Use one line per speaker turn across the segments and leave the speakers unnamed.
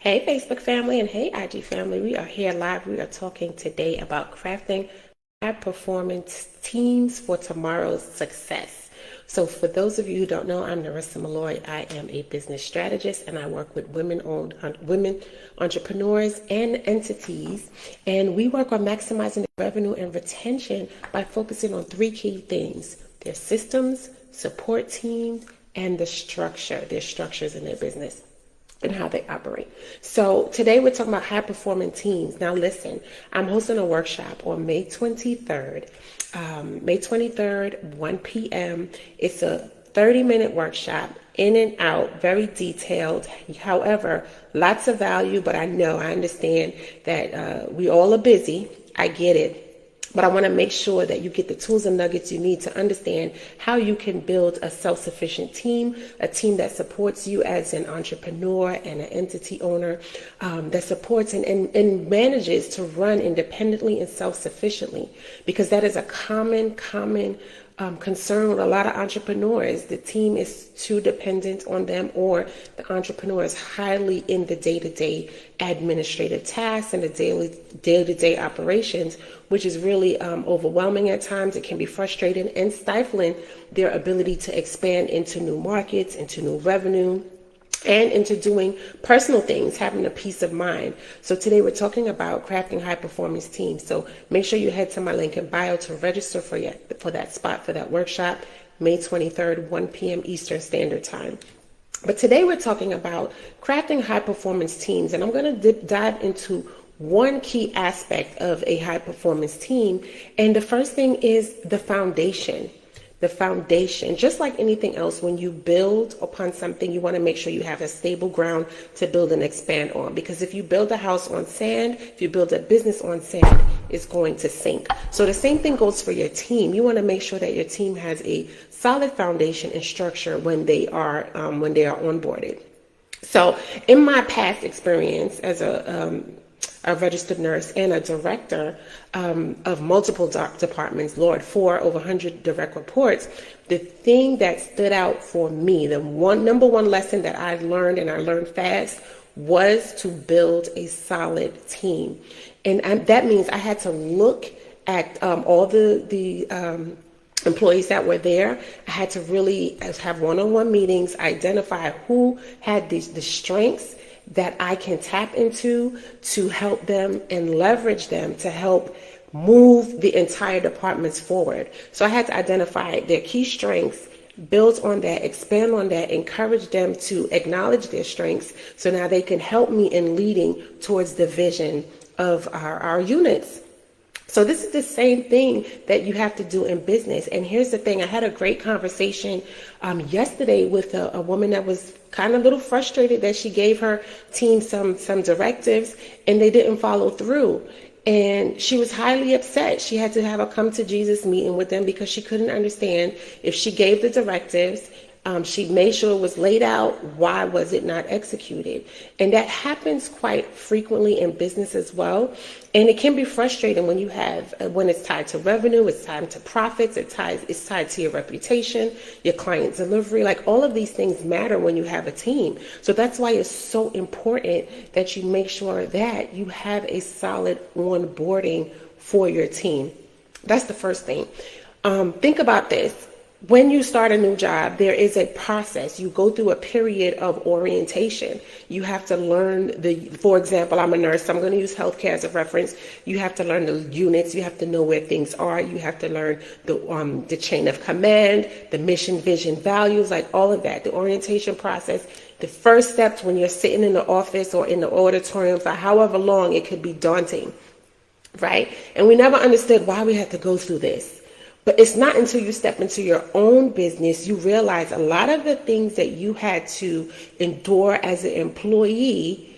Hey, Facebook family, and hey, IG family. We are here live. We are talking today about crafting high performance teams for tomorrow's success. So, for those of you who don't know, I'm Narissa Malloy. I am a business strategist and I work with women entrepreneurs and entities. And we work on maximizing the revenue and retention by focusing on three key things: their systems, support teams, and their structures in their business and how they operate. So today we're talking about high performing teams. Now listen, I'm hosting a workshop on May 23rd. May 23rd, 1 p.m. It's a 30-minute workshop, in and out, very detailed. However, lots of value, but I understand that we all are busy. I get it. But I want to make sure that you get the tools and nuggets you need to understand how you can build a self-sufficient team, a team that supports you as an entrepreneur and an entity owner, that supports and manages to run independently and self-sufficiently, because that is a common concern with a lot of entrepreneurs. The team is too dependent on them, or the entrepreneur is highly in the day-to-day administrative tasks and the day-to-day operations, which is really overwhelming at times. It can be frustrating and stifling their ability to expand into new markets, into new revenue, and into doing personal things, having a peace of mind. So today we're talking about crafting high performance teams. So make sure you head to my link in bio to register for that spot for that workshop, May 23rd, 1 p.m. Eastern Standard Time. But today we're talking about crafting high performance teams, and I'm going to dive into one key aspect of a high performance team. And the first thing is the foundation. The foundation, just like anything else, when you build upon something, you want to make sure you have a stable ground to build and expand on. Because if you build a house on sand, if you build a business on sand, it's going to sink. So the same thing goes for your team. You want to make sure that your team has a solid foundation and structure when they are onboarded. So in my past experience as a registered nurse and a director of multiple departments, Lord, for over 100 direct reports, the thing that stood out for me, the number one lesson that I learned, and I learned fast, was to build a solid team. And that means I had to look at all the employees that were there. I had to really have one-on-one meetings, identify who had the strengths that I can tap into to help them and leverage them to help move the entire departments forward. So I had to identify their key strengths, build on that, expand on that, encourage them to acknowledge their strengths, so now they can help me in leading towards the vision of our units. So this is the same thing that you have to do in business. And here's the thing. I had a great conversation yesterday with a woman that was kind of a little frustrated that she gave her team some directives and they didn't follow through. And she was highly upset. She had to have a come to Jesus meeting with them because she couldn't understand, if she gave the directives, she made sure it was laid out, why was it not executed? And that happens quite frequently in business as well. And it can be frustrating when when it's tied to revenue, it's tied to profits, it's tied to your reputation, your client delivery. Like, all of these things matter when you have a team. So that's why it's so important that you make sure that you have a solid onboarding for your team. That's the first thing. Think about this. When you start a new job, there is a process. You go through a period of orientation. You have to learn for example, I'm a nurse, so I'm going to use healthcare as a reference. You have to learn the units. You have to know where things are. You have to learn the chain of command, the mission, vision, values, like all of that, the orientation process. The first steps when you're sitting in the office or in the auditorium for however long, it could be daunting, right? And we never understood why we had to go through this. But it's not until you step into your own business you realize a lot of the things that you had to endure as an employee,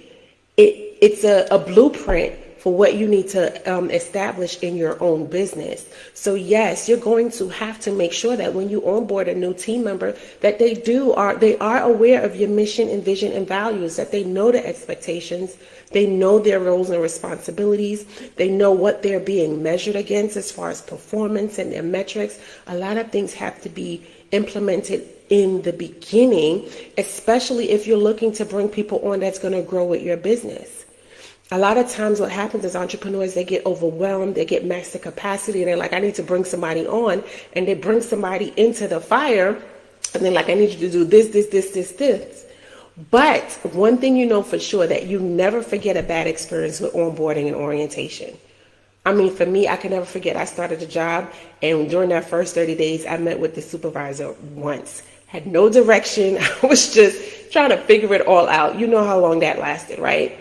it's a blueprint for what you need to establish in your own business. So yes, you're going to have to make sure that when you onboard a new team member, that they are aware of your mission and vision and values, that they know the expectations, they know their roles and responsibilities, they know what they're being measured against as far as performance and their metrics. A lot of things have to be implemented in the beginning, especially if you're looking to bring people on that's going to grow with your business. A lot of times what happens is entrepreneurs, they get overwhelmed, they get max capacity, and they're like, I need to bring somebody on, and they bring somebody into the fire, and they're like, I need you to do this. But one thing you know for sure, that you never forget a bad experience with onboarding and orientation. I mean, for me, I can never forget, I started a job, and during that first 30 days, I met with the supervisor once. Had no direction. I was just trying to figure it all out. You know how long that lasted, right?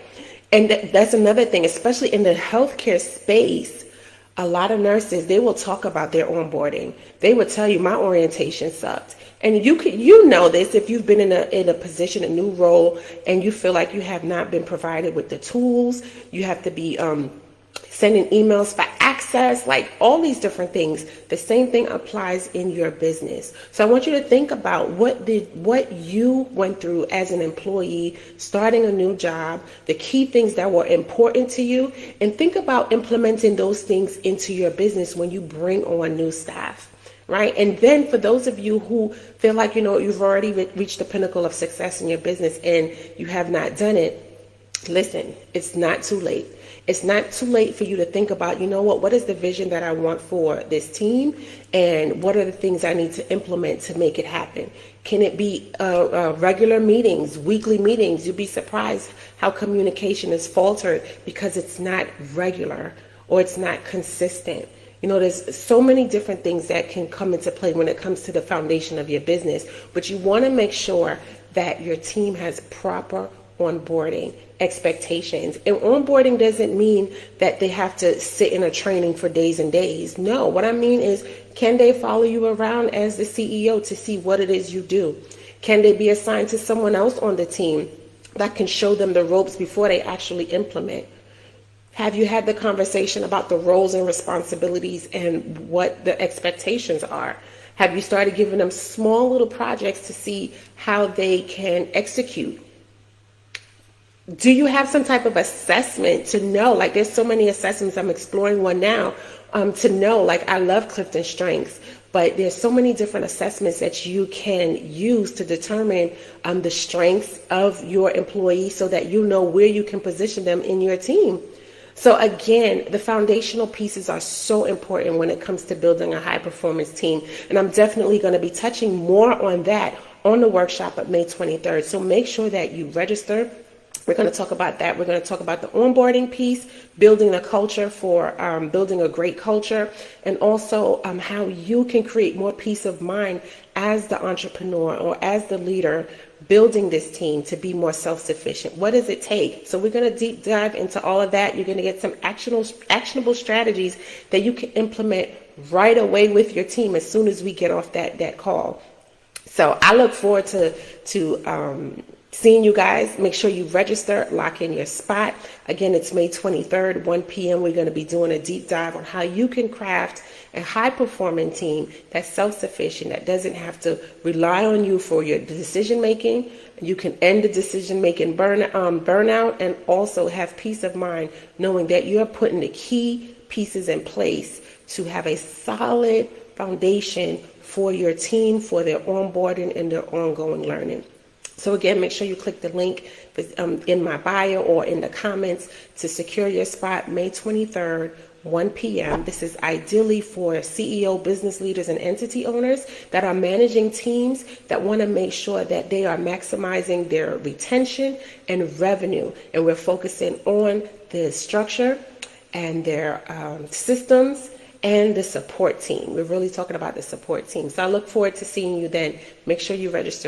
And that's another thing, especially in the healthcare space. A lot of nurses, they will talk about their onboarding. They will tell you, my orientation sucked. And you know this if you've been in a position, a new role, and you feel like you have not been provided with the tools. You have to be sending emails for access, like all these different things. The same thing applies in your business. So I want you to think about what you went through as an employee, starting a new job, the key things that were important to you, and think about implementing those things into your business when you bring on new staff. Right? And then for those of you who feel like, you've already reached the pinnacle of success in your business and you have not done it, listen, it's not too late. It's not too late for you to think about, what is the vision that I want for this team, and what are the things I need to implement to make it happen? Can it be regular meetings, weekly meetings? You'd be surprised how communication is faltered because it's not regular or it's not consistent. There's so many different things that can come into play when it comes to the foundation of your business, but you want to make sure that your team has proper onboarding expectations. And onboarding doesn't mean that they have to sit in a training for days and days. No, what I mean is, can they follow you around as the CEO to see what it is you do? Can they be assigned to someone else on the team that can show them the ropes before they actually implement? Have you had the conversation about the roles and responsibilities and what the expectations are? Have you started giving them small little projects to see how they can execute? Do you have some type of assessment to know, like there's so many assessments, I'm exploring one now, to know, like I love Clifton Strengths, but there's so many different assessments that you can use to determine the strengths of your employees so that you know where you can position them in your team. So again, the foundational pieces are so important when it comes to building a high performance team. And I'm definitely going to be touching more on that on the workshop of May 23rd. So make sure that you register. We're going to talk about that. We're going to talk about the onboarding piece, building a culture for building a great culture, and also how you can create more peace of mind as the entrepreneur or as the leader building this team to be more self-sufficient. What does it take? So we're going to deep dive into all of that. You're going to get some actionable strategies that you can implement right away with your team as soon as we get off that call. So I look forward to seeing you guys. Make sure you register, lock in your spot. Again, it's May 23rd, 1 p.m. We're going to be doing a deep dive on how you can craft a high-performing team that's self-sufficient, that doesn't have to rely on you for your decision-making. You can end the decision-making burnout, and also have peace of mind knowing that you're putting the key pieces in place to have a solid foundation for your team, for their onboarding and their ongoing learning. So again, make sure you click the link in my bio or in the comments to secure your spot May 23rd, 1 p.m. This is ideally for CEO, business leaders, and entity owners that are managing teams that want to make sure that they are maximizing their retention and revenue. And we're focusing on the structure and their systems and the support team. We're really talking about the support team. So I look forward to seeing you then. Make sure you register